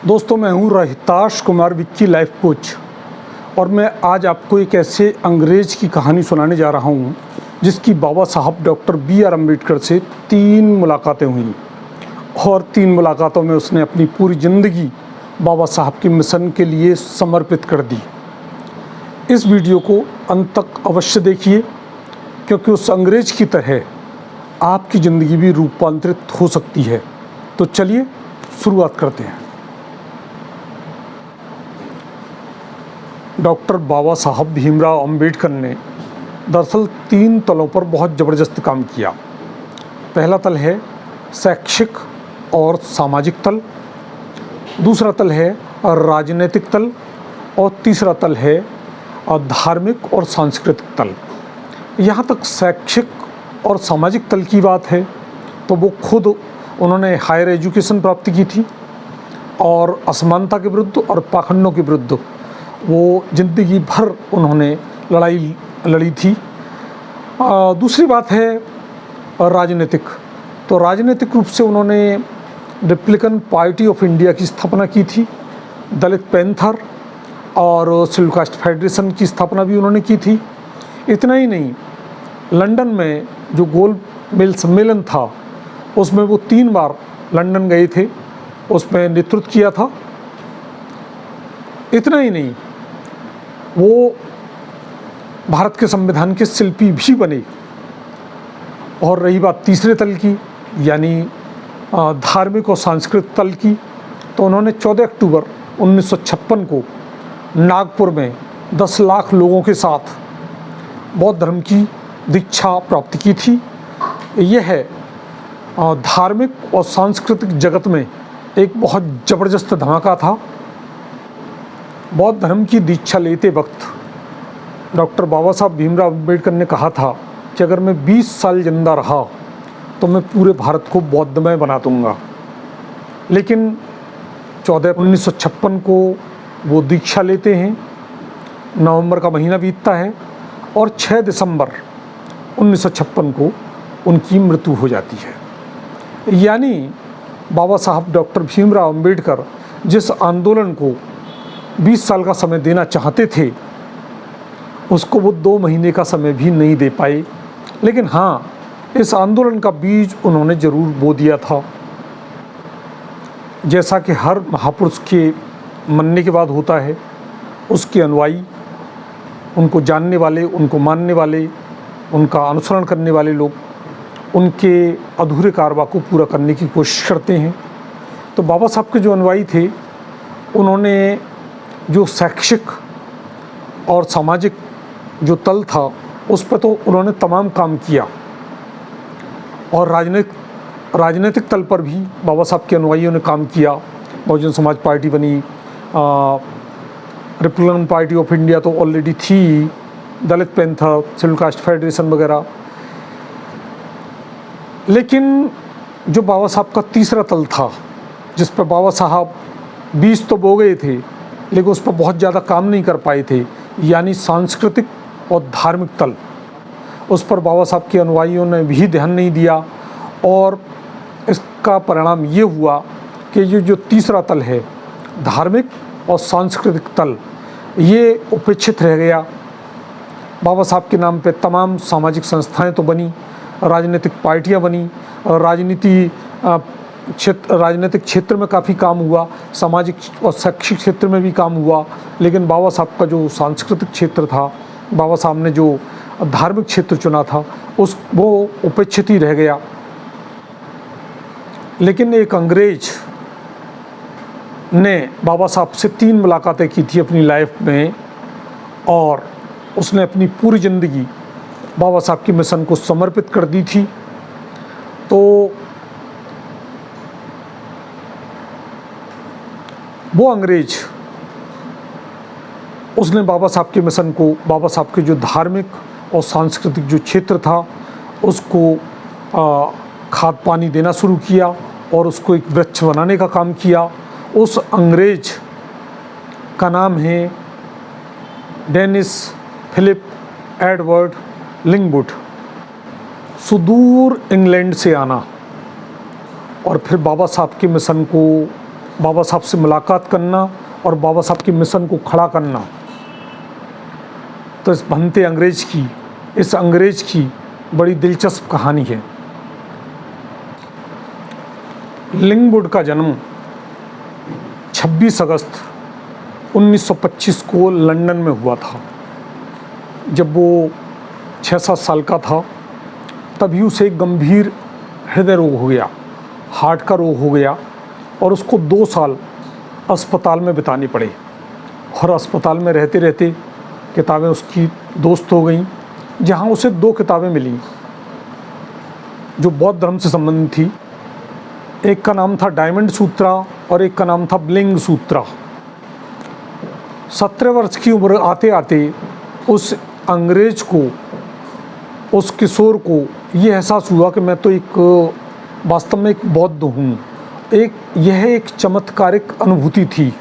दोस्तों, मैं हूँ रोहिताश कुमार विक्की लाइफ कोच और मैं आज आपको एक ऐसे अंग्रेज की कहानी सुनाने जा रहा हूँ जिसकी बाबा साहब डॉक्टर B.R. अम्बेडकर से 3 मुलाकातें हुई और 3 मुलाकातों में उसने अपनी पूरी ज़िंदगी बाबा साहब के मिशन के लिए समर्पित कर दी। इस वीडियो को अंत तक अवश्य देखिए क्योंकि उस अंग्रेज की तरह आपकी ज़िंदगी भी रूपांतरित हो सकती है। तो चलिए शुरुआत करते हैं। डॉक्टर बाबा साहब भीमराव अंबेडकर ने दरअसल 3 तलों पर बहुत ज़बरदस्त काम किया। पहला तल है शैक्षिक और सामाजिक तल, दूसरा तल है राजनीतिक तल और तीसरा तल है धार्मिक और सांस्कृतिक तल। यहाँ तक शैक्षिक और सामाजिक तल की बात है तो वो खुद उन्होंने हायर एजुकेशन प्राप्त की थी और असमानता के विरुद्ध और पाखंडों के विरुद्ध वो ज़िंदगी भर उन्होंने लड़ाई लड़ी थी। दूसरी बात है राजनीतिक। तो राजनीतिक रूप से उन्होंने रिपब्लिकन पार्टी ऑफ इंडिया की स्थापना की थी, दलित पैंथर और शेड्यूल कास्ट फेडरेशन की स्थापना भी उन्होंने की थी। इतना ही नहीं, लंदन में जो गोल मेज सम्मेलन था उसमें वो 3 बार लंदन गए थे, उसमें नेतृत्व किया था। इतना ही नहीं, वो भारत के संविधान के शिल्पी भी बने। और रही बात तीसरे तल की यानी धार्मिक और सांस्कृतिक तल की, तो उन्होंने 14 अक्टूबर 1956 को नागपुर में 10 लाख लोगों के साथ बौद्ध धर्म की दीक्षा प्राप्त की थी। यह है धार्मिक और सांस्कृतिक जगत में एक बहुत ज़बरदस्त धमाका था। बौद्ध धर्म की दीक्षा लेते वक्त डॉक्टर बाबा साहब भीमराव अम्बेडकर ने कहा था कि अगर मैं 20 साल जिंदा रहा तो मैं पूरे भारत को बौद्धमय बना दूंगा। लेकिन 14/1956 को वो दीक्षा लेते हैं, नवंबर का महीना बीतता है और 6 दिसंबर 1956 को उनकी मृत्यु हो जाती है। यानी बाबा साहब डॉक्टर भीमराव अम्बेडकर जिस आंदोलन को 20 साल का समय देना चाहते थे उसको वो 2 महीने का समय भी नहीं दे पाए। लेकिन हाँ, इस आंदोलन का बीज उन्होंने ज़रूर बो दिया था। जैसा कि हर महापुरुष के मरने के बाद होता है, उसके अनुयायी, उनको जानने वाले, उनको मानने वाले, उनका अनुसरण करने वाले लोग उनके अधूरे कारवा को पूरा करने की कोशिश करते हैं। तो बाबा साहब के जो अनुयायी थे उन्होंने जो शैक्षिक और सामाजिक जो तल था उस पर तो उन्होंने तमाम काम किया और राजनीतिक तल पर भी बाबा साहब के अनुयायियों ने काम किया। बहुजन समाज पार्टी बनी, रिपब्लिकन पार्टी ऑफ इंडिया तो ऑलरेडी थी, दलित पैंथर, शेड्यूल कास्ट फेडरेशन वगैरह। लेकिन जो बाबा साहब का तीसरा तल था जिस पर बाबा साहब 20 तो बो गए थे लेकिन उस पर बहुत ज़्यादा काम नहीं कर पाए थे, यानी सांस्कृतिक और धार्मिक तल, उस पर बाबा साहब के अनुयायियों ने भी ध्यान नहीं दिया और इसका परिणाम ये हुआ कि ये जो तीसरा तल है धार्मिक और सांस्कृतिक तल, ये उपेक्षित रह गया। बाबा साहब के नाम पे तमाम सामाजिक संस्थाएं तो बनी, राजनीतिक पार्टियां बनी, राजनीतिक क्षेत्र में काफ़ी काम हुआ, सामाजिक और शैक्षिक क्षेत्र में भी काम हुआ। लेकिन बाबा साहब का जो सांस्कृतिक क्षेत्र था, बाबा साहब ने जो धार्मिक क्षेत्र चुना था वो उपेक्षित ही रह गया। लेकिन एक अंग्रेज ने बाबा साहब से 3 मुलाकातें की थी अपनी लाइफ में और उसने अपनी पूरी ज़िंदगी बाबा साहब के मिशन को समर्पित कर दी थी। तो वो अंग्रेज, उसने बाबा साहब के मिशन को, बाबा साहब के जो धार्मिक और सांस्कृतिक जो क्षेत्र था उसको खाद पानी देना शुरू किया और उसको एक वृक्ष बनाने का काम किया। उस अंग्रेज का नाम है डेनिस फिलिप एडवर्ड लिंगवुड। सुदूर इंग्लैंड से आना और फिर बाबा साहब के मिशन को बाबा साहब से मुलाकात करना और बाबा साहब के मिशन को खड़ा करना। तो इस भंते अंग्रेज की बड़ी दिलचस्प कहानी है। लिंगवुड का जन्म 26 अगस्त 1925 को लंदन में हुआ था। जब वो 6-7 साल का था तभी उसे एक गंभीर हृदय रोग हो गया, हार्ट का रोग हो गया और उसको 2 साल अस्पताल में बिताने पड़े। और अस्पताल में रहते रहते किताबें उसकी दोस्त हो गईं, जहाँ उसे 2 किताबें मिली जो बौद्ध धर्म से संबंधित थी। एक का नाम था डायमंड सूत्रा और एक का नाम था ब्लिंग सूत्रा। 17 वर्ष की उम्र आते आते उस अंग्रेज को, उस किशोर को ये एहसास हुआ कि मैं तो एक वास्तव में एक बौद्ध हूँ। यह एक चमत्कारिक अनुभूति थी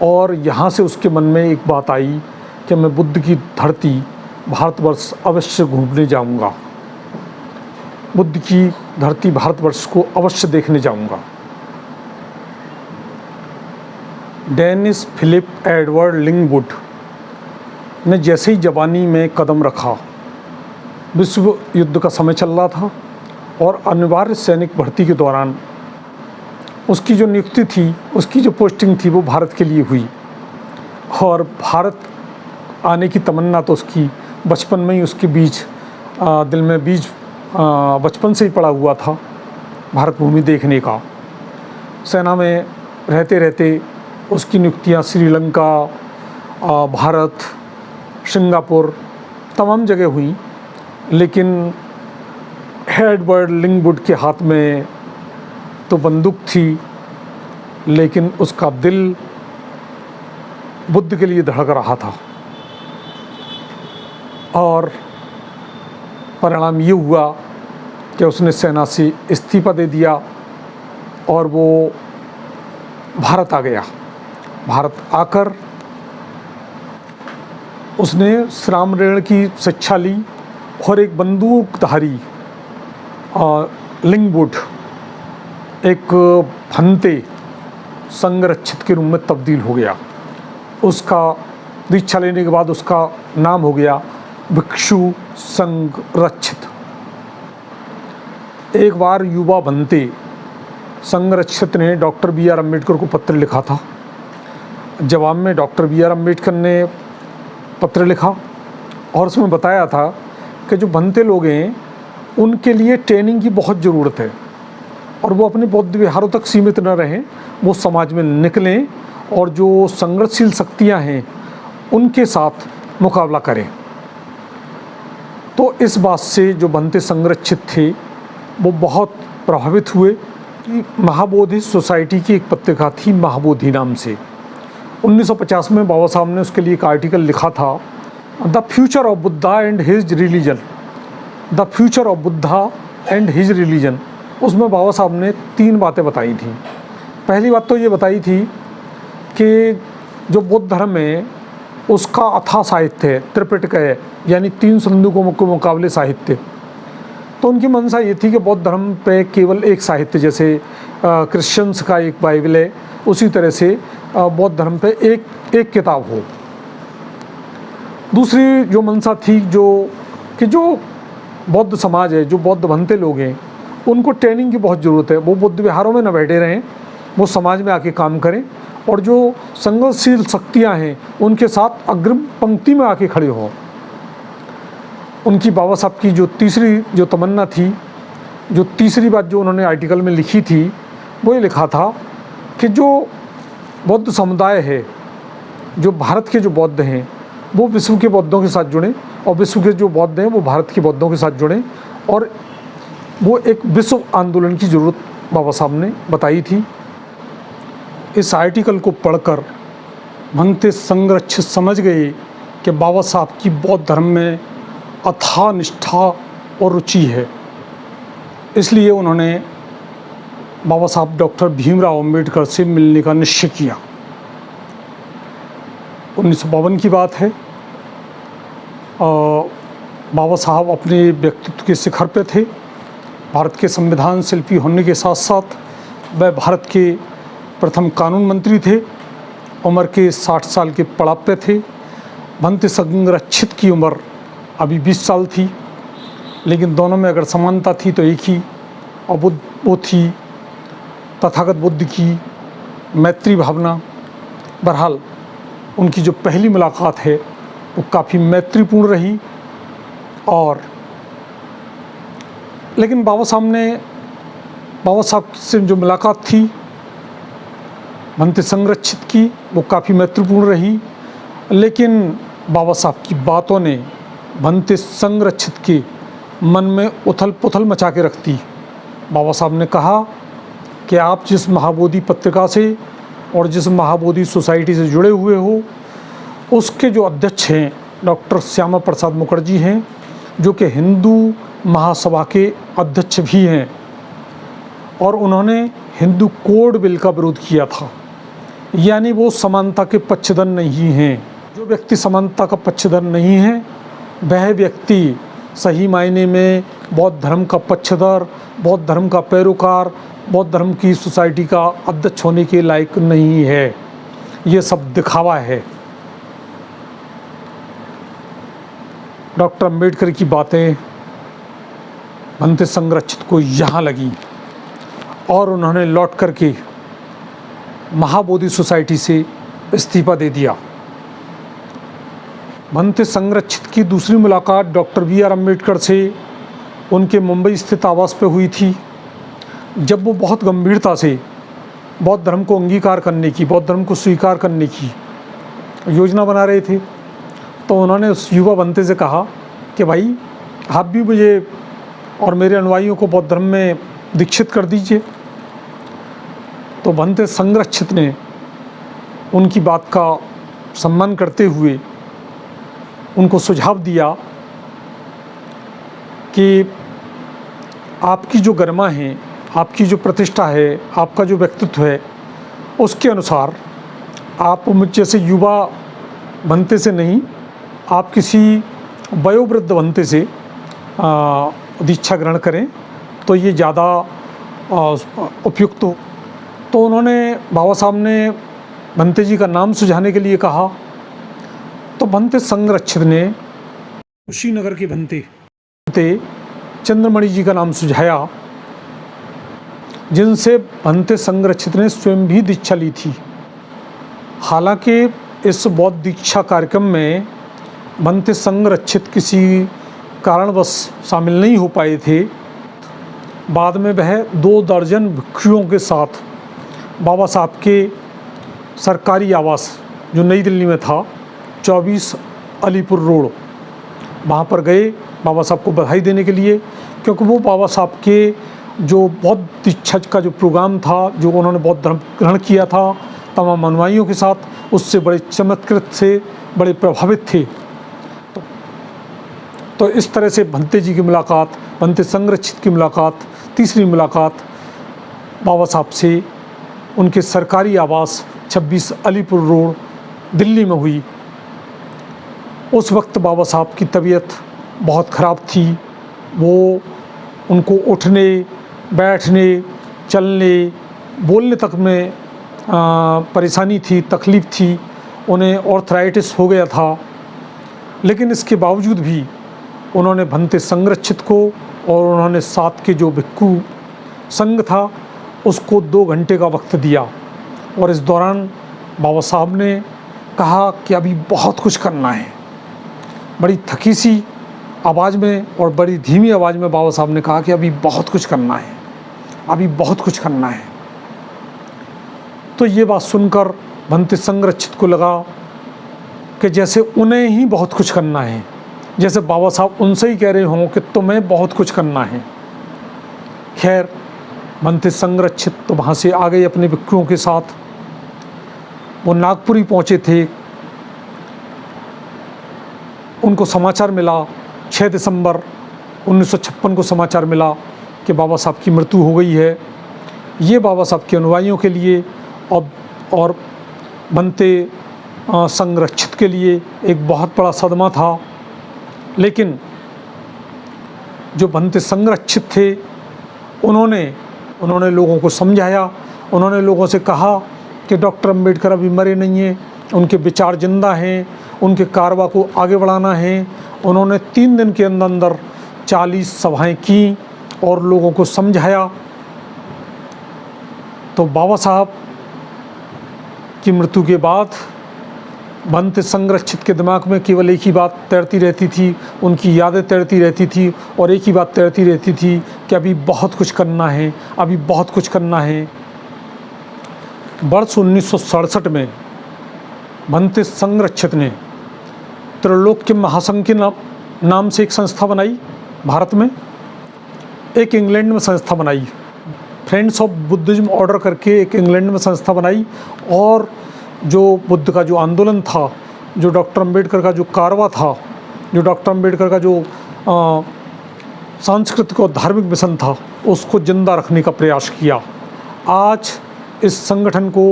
और यहाँ से उसके मन में एक बात आई कि मैं बुद्ध की धरती भारतवर्ष अवश्य घूमने जाऊँगा, बुद्ध की धरती भारतवर्ष को अवश्य देखने जाऊँगा। डेनिस फिलिप एडवर्ड लिंगवुड ने जैसे ही जवानी में कदम रखा, विश्व युद्ध का समय चल रहा था और अनिवार्य सैनिक भर्ती के दौरान उसकी जो नियुक्ति थी, उसकी जो पोस्टिंग थी वो भारत के लिए हुई। और भारत आने की तमन्ना तो उसकी बचपन में ही उसके दिल में बीज बचपन से ही पड़ा हुआ था, भारत भूमि देखने का। सेना में रहते रहते उसकी नियुक्तियाँ श्रीलंका, भारत, सिंगापुर तमाम जगह हुई, लेकिन एडवर्ड लिंगवुड के हाथ में तो बंदूक थी, लेकिन उसका दिल बुद्ध के लिए धड़क रहा था। और परिणाम ये हुआ कि उसने सेना से इस्तीफा दे दिया और वो भारत आ गया। भारत आकर उसने श्रामरेण की शिक्षा ली और एक बंदूकधारी लिंगवुड एक भंते संरक्षित के रूप में तब्दील हो गया। उसका दीक्षा लेने के बाद उसका नाम हो गया भिक्षु संरक्षित। एक बार युवा भंते संरक्षित ने डॉक्टर बी आर अम्बेडकर को पत्र लिखा था। जवाब में डॉक्टर बी आर अम्बेडकर ने पत्र लिखा और उसमें बताया था कि जो भंते लोग हैं उनके लिए ट्रेनिंग की बहुत ज़रूरत है और वो अपने बौद्ध विहारों तक सीमित न रहें, वो समाज में निकलें और जो संघर्षशील शक्तियां हैं उनके साथ मुकाबला करें। तो इस बात से जो भंते संरक्षित थे वो बहुत प्रभावित हुए कि महाबोधि सोसाइटी की एक पत्रिका थी महाबोधि नाम से। 1950 में बाबा साहब ने उसके लिए एक आर्टिकल लिखा था, the future of Buddha and his religion, the future of Buddha and his religion. उसमें बाबा साहब ने 3 बातें बताई थी। पहली बात तो ये बताई थी कि जो बौद्ध धर्म है उसका अथाह साहित्य है, त्रिपिटक है, यानी 3 संदूकों के मुकाबले साहित्य। तो उनकी मंशा ये थी कि बौद्ध धर्म पे केवल एक साहित्य, जैसे क्रिश्चियंस का एक बाइबल है, उसी तरह से बौद्ध धर्म पे एक किताब हो। दूसरी जो मंशा थी जो बौद्ध समाज है, जो बौद्ध भंते लोग हैं, उनको ट्रेनिंग की बहुत ज़रूरत है। वो बुद्ध विहारों में न बैठे रहें, वो समाज में आके काम करें और जो संघर्षशील शक्तियाँ हैं उनके साथ अग्रिम पंक्ति में आके खड़े हों। उनकी बाबा साहब की जो तीसरी जो तमन्ना थी, जो तीसरी बात जो उन्होंने आर्टिकल में लिखी थी, वो ये लिखा था कि जो बौद्ध समुदाय है, जो भारत के जो बौद्ध हैं वो विश्व के बौद्धों के साथ जुड़ें और विश्व के जो बौद्ध हैं वो भारत के बौद्धों के साथ जुड़ें। और वो एक विश्व आंदोलन की ज़रूरत बाबा साहब ने बताई थी। इस आर्टिकल को पढ़कर भंते संरक्षित समझ गए कि बाबा साहब की बौद्ध धर्म में अथाह निष्ठा और रुचि है। इसलिए उन्होंने बाबा साहब डॉक्टर भीमराव अम्बेडकर से मिलने का निश्चय किया। 1952 की बात है। बाबा साहब अपने व्यक्तित्व के शिखर पे थे। भारत के संविधान शिल्पी होने के साथ साथ वह भारत के प्रथम कानून मंत्री थे, उम्र के 60 साल के पड़ाव थे। भंते संरक्षित की उम्र अभी 20 साल थी, लेकिन दोनों में अगर समानता थी तो एक ही, और वो थी तथागत बुद्ध की मैत्री भावना। बहरहाल उनकी जो पहली मुलाकात है वो काफ़ी मैत्रीपूर्ण रही, और लेकिन बाबा साहब से जो मुलाकात थी भंते संरक्षित की, वो काफ़ी मैत्रीपूर्ण रही, लेकिन बाबा साहब की बातों ने भंते संरक्षित के मन में उथल पुथल मचा के रख दी। बाबा साहब ने कहा कि आप जिस महाबोधि पत्रिका से और जिस महाबोधि सोसाइटी से जुड़े हुए हो, उसके जो अध्यक्ष हैं डॉक्टर श्यामा प्रसाद मुखर्जी हैं, जो कि हिंदू महासभा के अध्यक्ष भी हैं, और उन्होंने हिंदू कोड बिल का विरोध किया था। यानी वो समानता के पक्षधर नहीं हैं। जो व्यक्ति समानता का पक्षधर नहीं है, वह व्यक्ति सही मायने में बौद्ध धर्म का पक्षधर, बौद्ध धर्म का पैरोकार, बौद्ध धर्म की सोसाइटी का अध्यक्ष होने के लायक नहीं है। ये सब दिखावा है। डॉक्टर अम्बेडकर की बातें भंते संरक्षित को यहाँ लगी, और उन्होंने लौट करके महाबोधि सोसाइटी से इस्तीफा दे दिया। भंते संरक्षित की दूसरी मुलाकात डॉक्टर BR अम्बेडकर से उनके मुंबई स्थित आवास पर हुई थी, जब वो बहुत गंभीरता से बौद्ध धर्म को अंगीकार करने की, बौद्ध धर्म को स्वीकार करने की योजना बना रहे थे। तो उन्होंने उस युवा भंते से कहा कि भाई आप भी मुझे और मेरे अनुयायियों को बौद्ध धर्म में दीक्षित कर दीजिए। तो भंते संरक्षित ने उनकी बात का सम्मान करते हुए उनको सुझाव दिया कि आपकी जो गरिमा है, आपकी जो प्रतिष्ठा है, आपका जो व्यक्तित्व है, उसके अनुसार आप मुझ जैसे युवा भंते से नहीं, आप किसी वयोवृद्ध भंते से दीक्षा ग्रहण करें तो ये ज़्यादा उपयुक्त हो। तो उन्होंने, बाबा साहब ने भंते जी का नाम सुझाने के लिए कहा। तो भंते संरक्षित ने कुशीनगर के भंते चंद्रमणि जी का नाम सुझाया, जिनसे भंते संरक्षित ने स्वयं भी दीक्षा ली थी। हालांकि इस बौद्ध दीक्षा कार्यक्रम में भंते संरक्षित किसी कारणवश शामिल नहीं हो पाए थे। बाद में वह 2 दर्जन भिक्षुओं के साथ बाबा साहब के सरकारी आवास जो नई दिल्ली में था, 24 अलीपुर रोड, वहाँ पर गए बाबा साहब को बधाई देने के लिए, क्योंकि वो बाबा साहब के जो बौद्ध दीक्षा का जो प्रोग्राम था, जो उन्होंने बौद्ध धर्म ग्रहण किया था तमाम अनुयायियों के साथ, उससे बड़े चमत्कृत से बड़े प्रभावित थे। तो इस तरह से भंते जी की मुलाकात, भंते संरक्षित की मुलाकात, तीसरी मुलाकात बाबा साहब से उनके सरकारी आवास 26 अलीपुर रोड दिल्ली में हुई। उस वक्त बाबा साहब की तबीयत बहुत ख़राब थी। उनको उठने, बैठने, चलने, बोलने तक में परेशानी थी, तकलीफ़ थी। उन्हें ऑर्थराइटिस हो गया था, लेकिन इसके बावजूद भी उन्होंने भंते संरक्षित को और उन्होंने साथ के जो भिक्षु संघ था उसको 2 घंटे का वक्त दिया। और इस दौरान बाबा साहब ने कहा कि अभी बहुत कुछ करना है। बड़ी थकी सी आवाज़ में और बड़ी धीमी आवाज़ में बाबा साहब ने कहा कि अभी बहुत कुछ करना है, अभी बहुत कुछ करना है। तो ये बात सुनकर भंते संरक्षित को लगा कि जैसे उन्हें ही बहुत कुछ करना है, जैसे बाबा साहब उनसे ही कह रहे हों कि तुम्हें बहुत कुछ करना है। खैर, भंते संरक्षित तो वहाँ से आ गए अपने भिक्षुओं के साथ। वो नागपुरी पहुँचे थे। उनको समाचार मिला 6 दिसंबर 1956 को समाचार मिला कि बाबा साहब की मृत्यु हो गई है। ये बाबा साहब के अनुयायियों के लिए और भंते संरक्षित के लिए एक बहुत बड़ा सदमा था। लेकिन जो भंते संरक्षित थे उन्होंने लोगों को समझाया उन्होंने लोगों से कहा कि डॉक्टर अंबेडकर अभी मरे नहीं हैं, उनके विचार जिंदा हैं, उनके कारवा को आगे बढ़ाना है। उन्होंने 3 दिन के अंदर अंदर 40 सभाएं की और लोगों को समझाया। तो बाबा साहब की मृत्यु के बाद भंते संरक्षित के दिमाग में केवल एक ही बात तैरती रहती थी, उनकी यादें तैरती रहती थी और एक ही बात तैरती रहती थी कि अभी बहुत कुछ करना है, अभी बहुत कुछ करना है। वर्ष 1967 में भंते संरक्षित ने त्रैलोक्य महासंघ के नाम से एक संस्था बनाई भारत में, एक इंग्लैंड में संस्था बनाई, फ्रेंड्स ऑफ बुद्धिज्म ऑर्डर करके एक इंग्लैंड में संस्था बनाई। और जो बुद्ध का जो आंदोलन था, जो डॉक्टर अंबेडकर का जो कारवा था, जो डॉक्टर अंबेडकर का जो सांस्कृतिक और धार्मिक मिशन था, उसको जिंदा रखने का प्रयास किया। आज इस संगठन को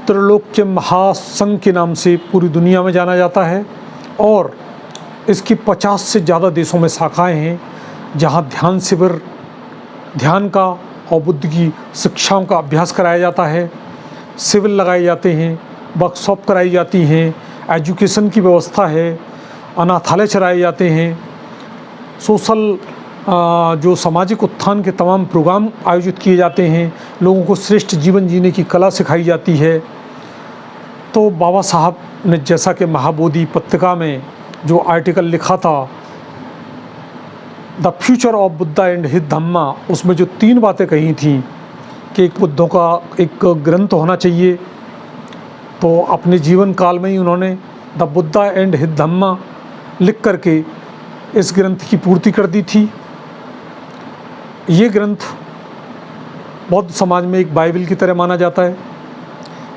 त्रैलोक्य महासंघ के नाम से पूरी दुनिया में जाना जाता है और इसकी 50 से ज़्यादा देशों में शाखाएं हैं, जहां ध्यान शिविर, ध्यान का और बुद्ध की शिक्षाओं का अभ्यास कराया जाता है, शिविर लगाए जाते हैं, वर्कशॉप कराई जाती हैं, एजुकेशन की व्यवस्था है, अनाथालय चलाए जाते हैं, सोशल जो सामाजिक उत्थान के तमाम प्रोग्राम आयोजित किए जाते हैं, लोगों को श्रेष्ठ जीवन जीने की कला सिखाई जाती है। तो बाबा साहब ने जैसा कि महाबोधि पत्रिका में जो आर्टिकल लिखा था, the future of Buddha and his Dhamma, उसमें जो 3 बातें कही थी कि एक बुद्धों का एक ग्रंथ होना चाहिए, तो अपने जीवन काल में ही उन्होंने द बुद्धा एंड हिज धम्मा लिख करके इस ग्रंथ की पूर्ति कर दी थी। ये ग्रंथ बौद्ध समाज में एक बाइबल की तरह माना जाता है।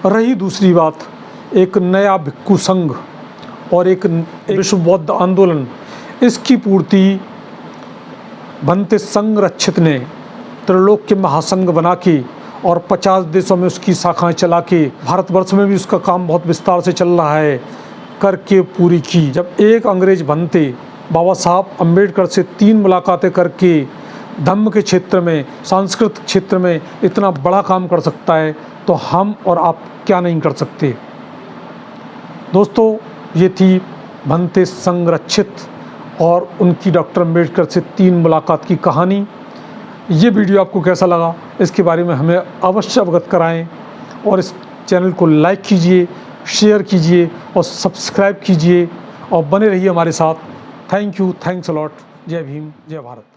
रही दूसरी बात, एक नया भिक्खु संघ और एक विश्व बौद्ध आंदोलन, इसकी पूर्ति भंते संरक्षित ने त्रैलोक्य महासंघ बना के और 50 देशों में उसकी शाखाएं चला के, भारतवर्ष में भी उसका काम बहुत विस्तार से चल रहा है, करके पूरी की। जब एक अंग्रेज भंते बाबा साहब अंबेडकर से 3 मुलाकातें करके धम्म के क्षेत्र में, सांस्कृतिक क्षेत्र में इतना बड़ा काम कर सकता है, तो हम और आप क्या नहीं कर सकते। दोस्तों, ये थी भंते संरक्षित और उनकी डॉक्टर अंबेडकर से 3 मुलाकात की कहानी। ये वीडियो आपको कैसा लगा, इसके बारे में हमें अवश्य अवगत कराएं और इस चैनल को लाइक कीजिए, शेयर कीजिए और सब्सक्राइब कीजिए और बने रहिए हमारे साथ। Thank you, thanks a lot. जय भीम, जय भारत।